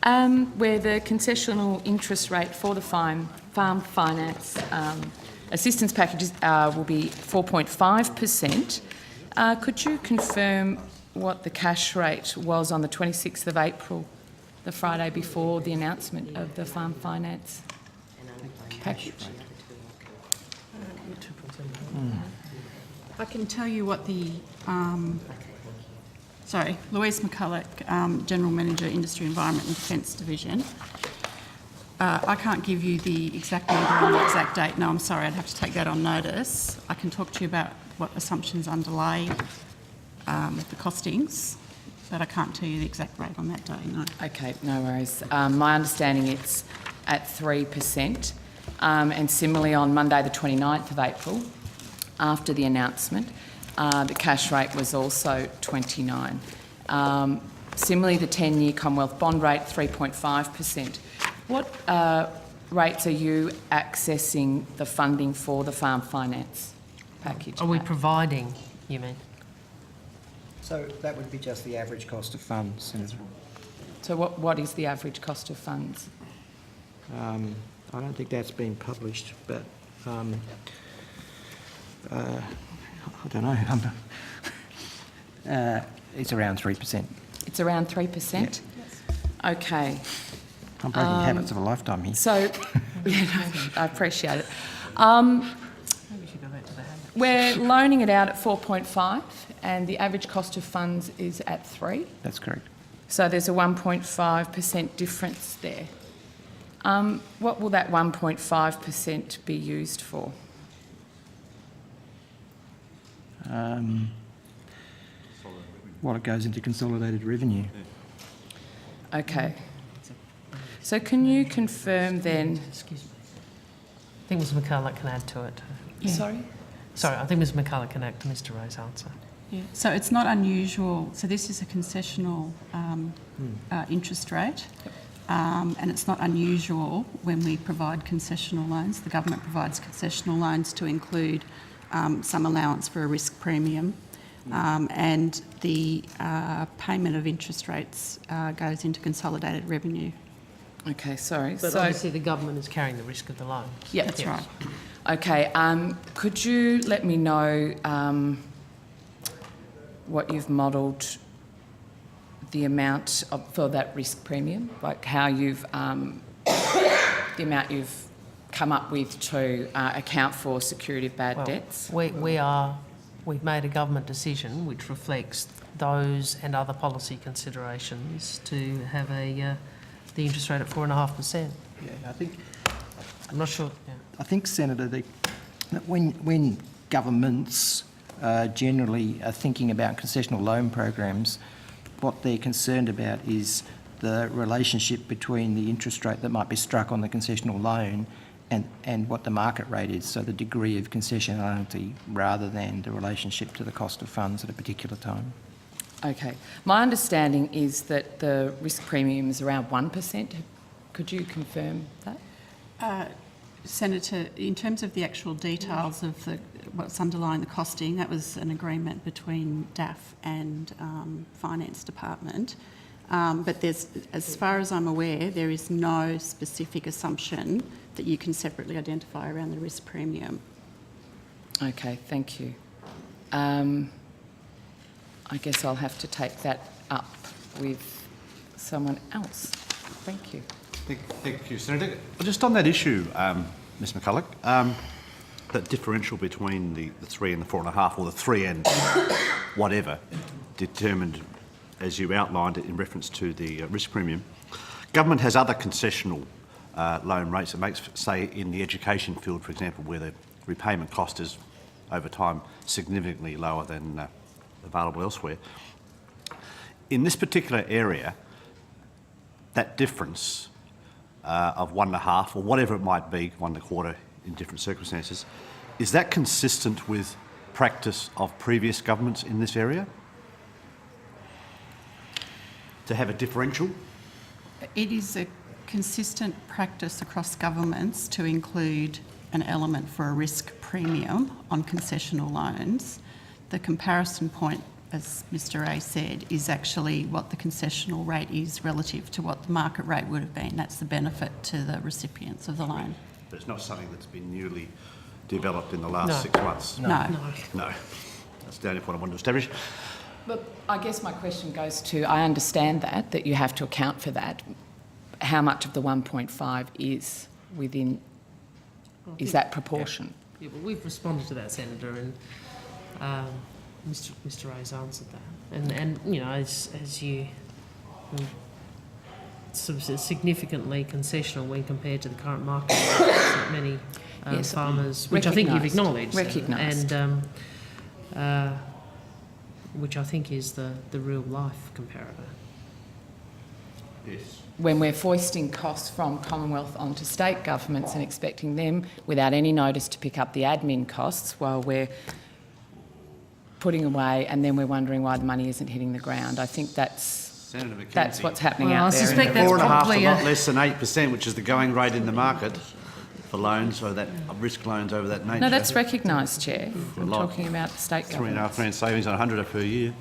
where the concessional interest rate for the farm finance assistance packages will be 4.5%. Could you confirm what the cash rate was on the 26th of April, the Friday before the announcement of the farm finance package? I can tell you what the... Louise McCulloch, General Manager, Industry, Environment and Defence Division. I can't give you the exact number on the exact date. No, I'm sorry, I'd have to take that on notice. I can talk to you about what assumptions underlay the costings, but I can't tell you the exact rate on that day, no. Okay, no worries. My understanding it's at 3%, and similarly on Monday the 29th of April, after the announcement, the cash rate was also 29. Similarly, the 10-year Commonwealth bond rate, 3.5%. What rates are you accessing the funding for the farm finance package? Are we providing, you mean? So that would be just the average cost of funds, Senator. So what is the average cost of funds? I don't think that's been published, but I don't know. It's around 3%. It's around 3%? Yes. Okay. I'm breaking habits of a lifetime here. So, I appreciate it. We're loaning it out at 4.5 and the average cost of funds is at 3. That's correct. So there's a 1.5% difference there. What will that 1.5% be used for? Well, it goes into consolidated revenue. Okay. So can you confirm then... Excuse me. I think Ms McCulloch can add to it. Yeah. Sorry? Sorry, I think Ms McCulloch can add to Mr Ray's answer. Yeah. So it's not unusual. So this is a concessional interest rate, and it's not unusual when we provide concessional loans. The government provides concessional loans to include some allowance for a risk premium, and the payment of interest rates goes into consolidated revenue. Okay, sorry. But obviously the government is carrying the risk of the loan. Yeah, that's right. Okay, could you let me know what you've modelled the amount for that risk premium, like how you've, the amount you've come up with to account for security of bad debts? We've made a government decision which reflects those and other policy considerations to have the interest rate at 4.5%. Yeah, I think... I'm not sure. Yeah. I think, Senator, that when governments generally are thinking about concessional loan programs, what they're concerned about is the relationship between the interest rate that might be struck on the concessional loan and what the market rate is, so the degree of concessionality rather than the relationship to the cost of funds at a particular time. Okay. My understanding is that the risk premium is around 1%. Could you confirm that? Senator, in terms of the actual details of what's underlying the costing, that was an agreement between DAF and Finance Department. But there's, as far as I'm aware, there is no specific assumption that you can separately identify around the risk premium. Okay, thank you. I guess I'll have to take that up with someone else. Thank you. Thank you, Senator. Just on that issue, Ms McCulloch, that differential between the 3 and the 4.5, or the 3 and whatever, determined, as you outlined it in reference to the risk premium, government has other concessional loan rates. It makes, say, in the education field, for example, where the repayment cost is, over time, significantly lower than available elsewhere. In this particular area, that difference of 1.5 or whatever it might be, 1.25 in different circumstances, is that consistent with practice of previous governments in this area? To have a differential? It is a consistent practice across governments to include an element for a risk premium on concessional loans. The comparison point as Mr A said, is actually what the concessional rate is relative to what the market rate would have been. That's the benefit to the recipients of the loan. But it's not something that's been newly developed in the last No. 6 months. No. No. That's the only point I wanted to establish. But I guess my question goes to, I understand that you have to account for that. How much of the 1.5 is within, is that proportion? Yeah, but we've responded to that, Senator, and Mr Ray's answered that. And you know, as you sort of significantly concessional when compared to the current market rates that many Yes, farmers, which I think you've recognised. acknowledged, Recognised. and which I think is the real life comparator. Yes. When we're foisting costs from Commonwealth onto state governments and expecting them, without any notice, to pick up the admin costs while we're putting away, and then we're wondering why the money isn't hitting the ground. I think that's Senator McKenzie. that's what's happening Well, out I there. suspect that's 4.5 probably to not less than 8%, which is the going rate in the market for loans, so that risk loans over that nature. No, that's recognised, Chair. I'm lot. talking about the state government. £3.5 grand savings on 100 per year.